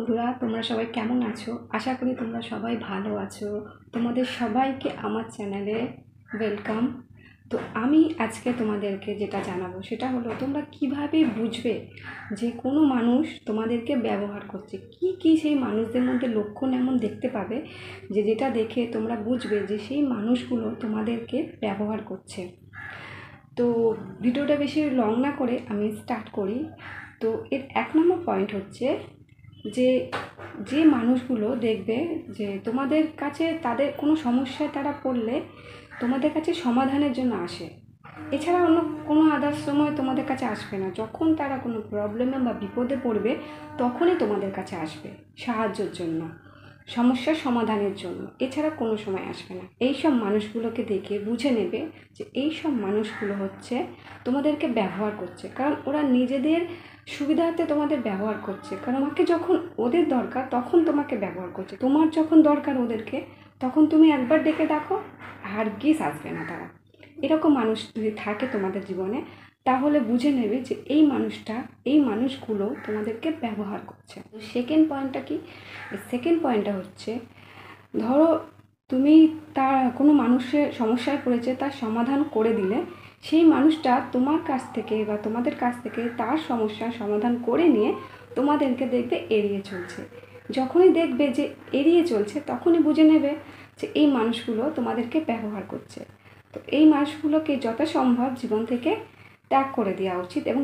বন্ধুরা, তোমরা সবাই কেমন আছো? আশা করি তোমরা সবাই ভালো আছো। তোমাদের সবাইকে আমার চ্যানেলে ওয়েলকাম। তো আমি আজকে তোমাদেরকে যেটা জানাবো সেটা হলো, তোমরা কিভাবে বুঝবে যে কোনো মানুষ তোমাদেরকে ব্যবহার করছে। কি কি সেই মানুষদের মধ্যে লক্ষণ এমন দেখতে পাবে যে যেটা দেখে তোমরা বুঝবে যে সেই মানুষগুলো তোমাদেরকে ব্যবহার করছে। তো ভিডিওটা বেশি লং না করে আমি স্টার্ট করি। তো এর 1 নম্বর পয়েন্ট হচ্ছে যে যে মানুষগুলো দেখবে যে তোমাদের কাছে তাদের কোনো সমস্যায় তারা পড়লে তোমাদের কাছে সমাধানের জন্য আসে, এছাড়া অন্য কোনো আদার্স সময় তোমাদের কাছে আসবে না। যখন তারা কোনো প্রবলেমে বা বিপদে পড়বে তখনই তোমাদের কাছে আসবে সাহায্যের জন্য, সমস্যার সমাধানের জন্য, এছাড়া কোনো সময় আসবে না। এই সব মানুষগুলোকে দেখে বুঝে নেবে যে এই সব মানুষগুলো হচ্ছে তোমাদেরকে ব্যবহার করছে, কারণ ওরা নিজেদের সুবিধার্থে তোমাদের ব্যবহার করছে। কারণ আমাকে যখন ওদের দরকার তখন তোমাকে ব্যবহার করছে, তোমার যখন দরকার ওদেরকে তখন তুমি একবার ডেকে দেখো, হারগিজ আসবে না তারা। এরকম মানুষ যদি থাকে তোমাদের জীবনে তাহলে বুঝে নেবে যে এই মানুষগুলো তোমাদেরকে ব্যবহার করছে। তো সেকেন্ড পয়েন্টটা কি? সেকেন্ড পয়েন্টটা হচ্ছে, ধরো তুমি তার কোনো মানুষের সমস্যায় পড়েছে, তার সমাধান করে দিলে সেই মানুষটা তোমার কাছ থেকে বা তোমাদের কাছ থেকে তার সমস্যার সমাধান করে নিয়ে তোমাদেরকে দেখবে এড়িয়ে চলছে। যখনই দেখবে যে এড়িয়ে চলছে তখনই বুঝে নেবে যে এই মানুষগুলো তোমাদেরকে ব্যবহার করছে। তো এই মানুষগুলোকে যথাসম্ভব জীবন থেকে ত্যাগ করে দেওয়া উচিত এবং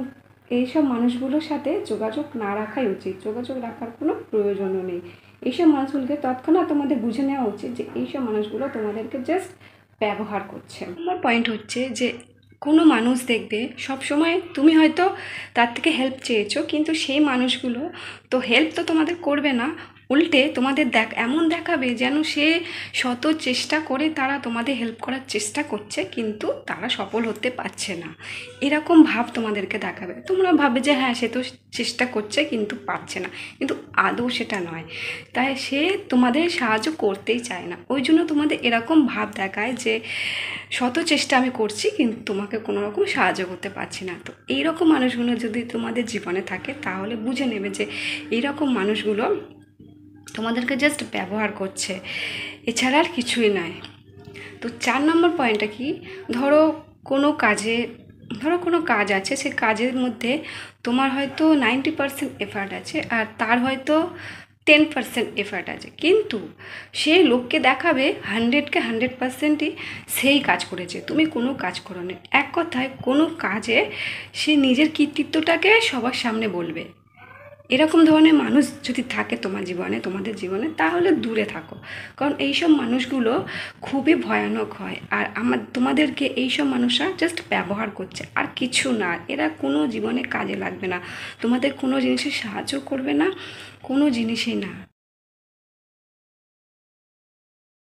এইসব মানুষগুলোর সাথে যোগাযোগ না রাখাই উচিত। যোগাযোগ রাখার কোনো প্রয়োজনও নেই। এইসব মানুষগুলোকে তৎক্ষণাৎ তোমাদের বুঝে নেওয়া উচিত যে এইসব মানুষগুলো তোমাদেরকে জাস্ট ব্যবহার করছে। আমার পয়েন্ট হচ্ছে যে কোনো মানুষ দেখবে সবসময় তুমি হয়তো তার থেকে হেল্প চেয়েছো, কিন্তু সেই মানুষগুলো তো হেল্প তো তোমাদের করবে না, উল্টে তোমাদের এমন দেখাবে যেন সে শত চেষ্টা করে তারা তোমাদের হেল্প করার চেষ্টা করছে কিন্তু তারা সফল হতে পারছে না। এরকম ভাব তোমাদেরকে দেখাবে। তোমরা ভাবে যে হ্যাঁ, সে তো চেষ্টা করছে কিন্তু পারছে না, কিন্তু আদৌ সেটা নয়। তাই সে তোমাদের সাহায্য করতেই চায় না, ওই জন্য তোমাদের এরকম ভাব দেখায় যে শত চেষ্টা আমি করছি কিন্তু তোমাকে কোনো রকম সাহায্য করতে পারছি না। তো এইরকম মানুষগুলো যদি তোমাদের জীবনে থাকে তাহলে বুঝে নেবে যে এইরকম মানুষগুলো তোমাদেরকে জাস্ট ব্যবহার করছে, এছাড়া আর কিছুই নয়। তো 4 নম্বর পয়েন্টটা কি? ধরো কোনো কাজ আছে, সে কাজের মধ্যে তোমার হয়তো 90% এফার্ট আছে আর তার হয়তো 10% এফার্ট আছে, কিন্তু সে লোককে দেখাবে 100% সেই কাজ করেছে, তুমি কোনো কাজ করো নি। এক কথায় কোনো কাজে সে নিজের কৃতিত্বটাকে সবার সামনে বলবে। এরকম ধরনের মানুষ যদি থাকে তোমাদের জীবনে তাহলে দূরে থাকো, কারণ এইসব মানুষগুলো খুবই ভয়ানক হয়। আর তোমাদেরকে এইসব মানুষরা জাস্ট ব্যবহার করছে, আর কিছু না। এরা কোনো জীবনে কাজে লাগবে না, তোমাদের কোনো জিনিসে সাহায্য করবে না, কোনো জিনিসই না।